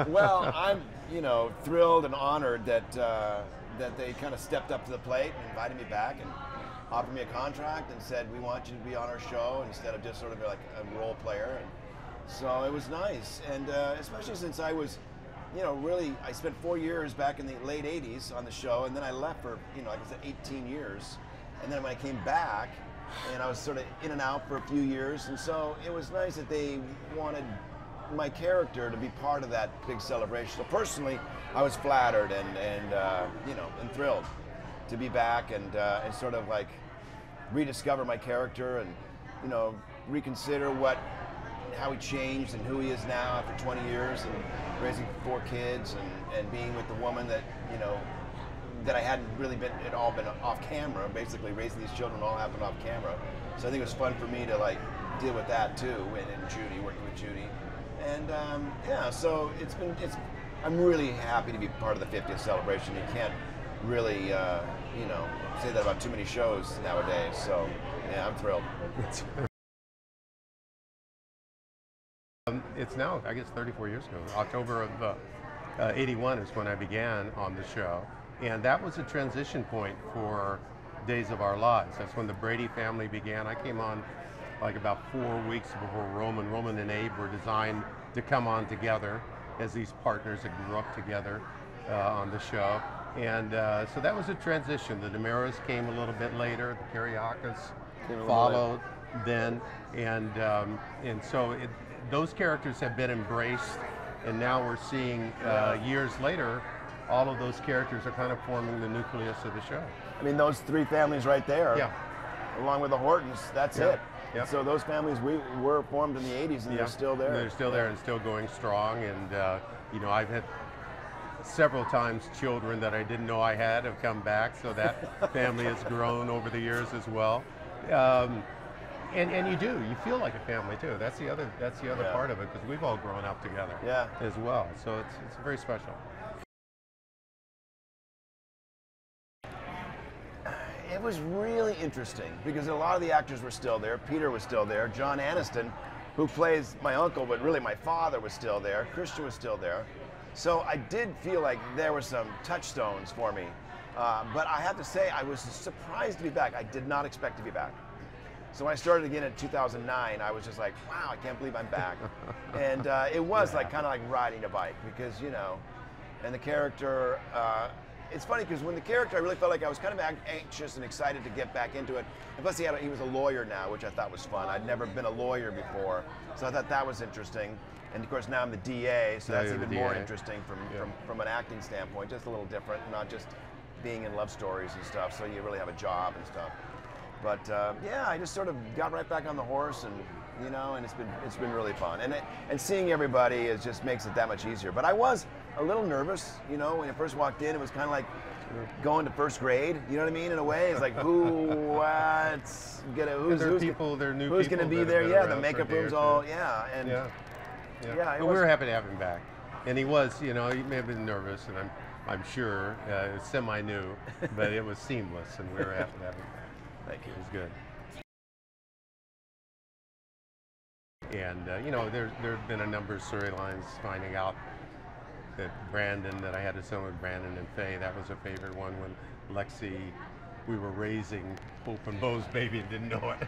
Well, I'm, thrilled and honored that they kind of stepped up to the plate and invited me back and offered me a contract and said, we want you to be on our show instead of just sort of like a role player. And so it was nice. And especially since I was, really, I spent 4 years back in the late 80s on the show, and then I left for, like I said, 18 years. And then when I came back, and I was sort of in and out for a few years, and so it was nice that they wanted my character to be part of that big celebration. So personally, I was flattered and thrilled to be back and sort of like rediscover my character and reconsider how he changed and who he is now after 20 years and raising 4 kids and being with the woman that that I hadn't really been off camera. Basically, raising these children all happened off camera. So I think it was fun for me to like deal with that too, and Judy, working with Judy. And yeah, so I'm really happy to be part of the 50th celebration. You can't really, say that about too many shows nowadays. So yeah, I'm thrilled. It's now, I guess, 34 years ago. October of '81 is when I began on the show. And that was a transition point for Days of Our Lives. That's when the Brady family began. I came on like about 4 weeks before Roman and Abe were designed to come on together as these partners that grew up together on the show. And so that was a transition. The DeMeras came a little bit later. The Kiriakas followed then. And so those characters have been embraced. And now we're seeing years later, all of those characters are kind of forming the nucleus of the show. I mean, those 3 families right there, yeah, along with the Hortons, that's yeah. it. Yep. So those families were formed in the 80s, and yeah, they're still there. They're still there and still going strong. And I've had several times children that I didn't know I had have come back, so that family has grown over the years as well. And you feel like a family too. That's the other Yeah. part of it, because we've all grown up together as well. So it's very special. It was really interesting because a lot of the actors were still there. Peter was still there. John Aniston, who plays my uncle, but really my father, was still there. Christian was still there. So I did feel like there were some touchstones for me. But I have to say, I was surprised to be back. I did not expect to be back. So when I started again in 2009, I was just like, wow, I can't believe I'm back. And it was like kind of like riding a bike because, and the character, it's funny because when the character, I really felt like I was kind of anxious and excited to get back into it. And plus he was a lawyer now, which I thought was fun. I'd never been a lawyer before, so I thought that was interesting. And of course now I'm the DA, so that's even more interesting from an acting standpoint, just a little different, not just being in love stories and stuff, so you really have a job and stuff. But yeah, I just sort of got right back on the horse, and and it's been really fun. And seeing everybody just makes it that much easier. But I was a little nervous, when I first walked in. It was kind of like going to first grade. You know what I mean? In a way, it's like who's going to be there? Yeah, the makeup room's all and yeah. But we were happy to have him back, and he was. He may have been nervous, and I'm sure semi-new, but it was seamless, and we were happy to have him back. Thank you. It was good. And there have been a number of storylines finding out that I had a son with Brandon and Faye. That was a favorite one when Lexi, we were raising Hope and Bo's baby and didn't know it.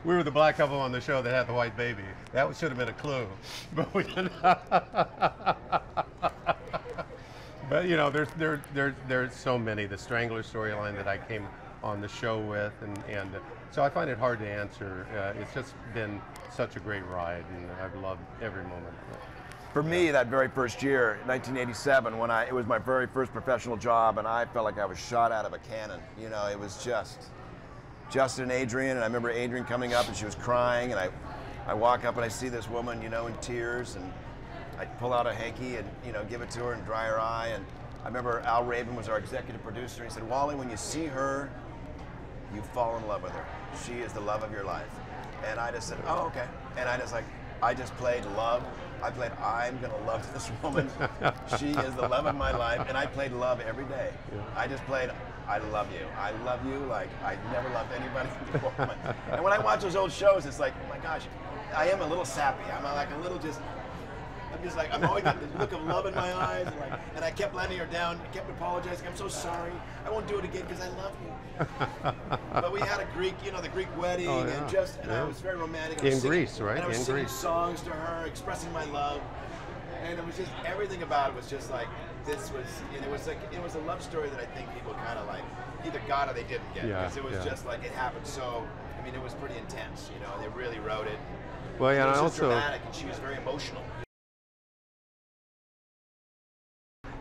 We were the black couple on the show that had the white baby. That should have been a clue, but we didn't. But there's so many. The Strangler storyline that I came on the show with, and so I find it hard to answer. It's just been such a great ride, and I've loved every moment of it. For me, that very first year, 1987, it was my very first professional job, and I felt like I was shot out of a cannon. It was just Justin and Adrian, and I remember Adrian coming up, and she was crying, and I walk up and I see this woman, in tears, and I pull out a hanky and give it to her and dry her eye. And I remember Al Raven was our executive producer. He said, "Wally, when you see her, you fall in love with her. She is the love of your life." And I just said, "Oh, okay." And I just played love. I played, I'm gonna love this woman. She is the love of my life. And I played love every day. Yeah. I just played, I love you. I love you like I never loved anybody before. And when I watch those old shows, it's like, oh my gosh, I am a little sappy. I'm like a little just, I'm just like, I'm always got this look of love in my eyes, and I kept letting her down, I kept apologizing. I'm so sorry. I won't do it again because I love you. But we had a Greek, the Greek wedding, and I was very romantic. In Greece, right? And I was singing Greece. songs to her, expressing my love, and it was just everything about it was just like this was. And it was a love story that I think people kind of like either got or they didn't get because it was just like it happened so. I mean, it was pretty intense, and they really wrote it. Well, yeah, it was and just also, dramatic, and she was very emotional.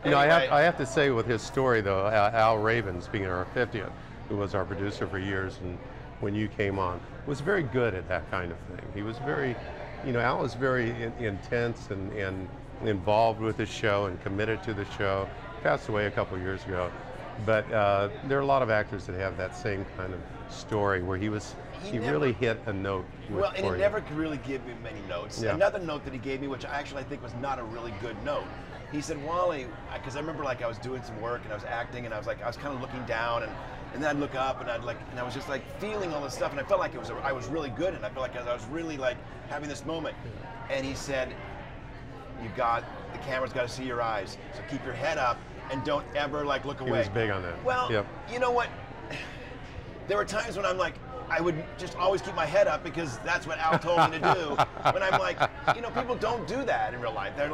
I have to say with his story though, Al Raven, speaking of our 50th, who was our producer for years, and when you came on, was very good at that kind of thing. He was very, Al was very intense and involved with the show and committed to the show. Passed away a couple years ago, but there are a lot of actors that have that same kind of story where he really hit a note. Well, and he never really gave me many notes. Yeah. Another note that he gave me, which I think was not a really good note. He said, Wally, because I remember I was doing some work and I was acting and I was kind of looking down and then I'd look up and I was just feeling all this stuff and I felt like I was really good and I felt like I was really having this moment. And he said, the camera's got to see your eyes, so keep your head up and don't ever look away. He was big on that. Well, yep. You know what? There were times when I would just always keep my head up because that's what Al told me to do. But I'm people don't do that in real life. They're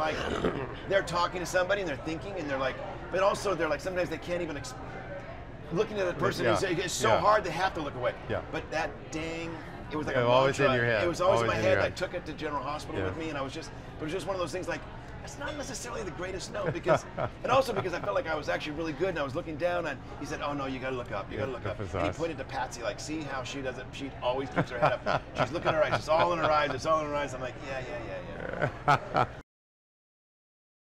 they're talking to somebody and they're thinking and but also they're sometimes they can't even, looking at the person, it's so hard they have to look away. Yeah. But that dang, it was always in your head. It was always in my head. I head. took it to General Hospital with me and but it was just one of those things it's not necessarily the greatest note because, and also because I felt like I was actually really good and I was looking down and he said, oh no, you gotta look up, you gotta look up. And he pointed to Patsy, see how she does it? She always keeps her head up. She's looking at her eyes, it's all in her eyes, it's all in her eyes. I'm like, yeah.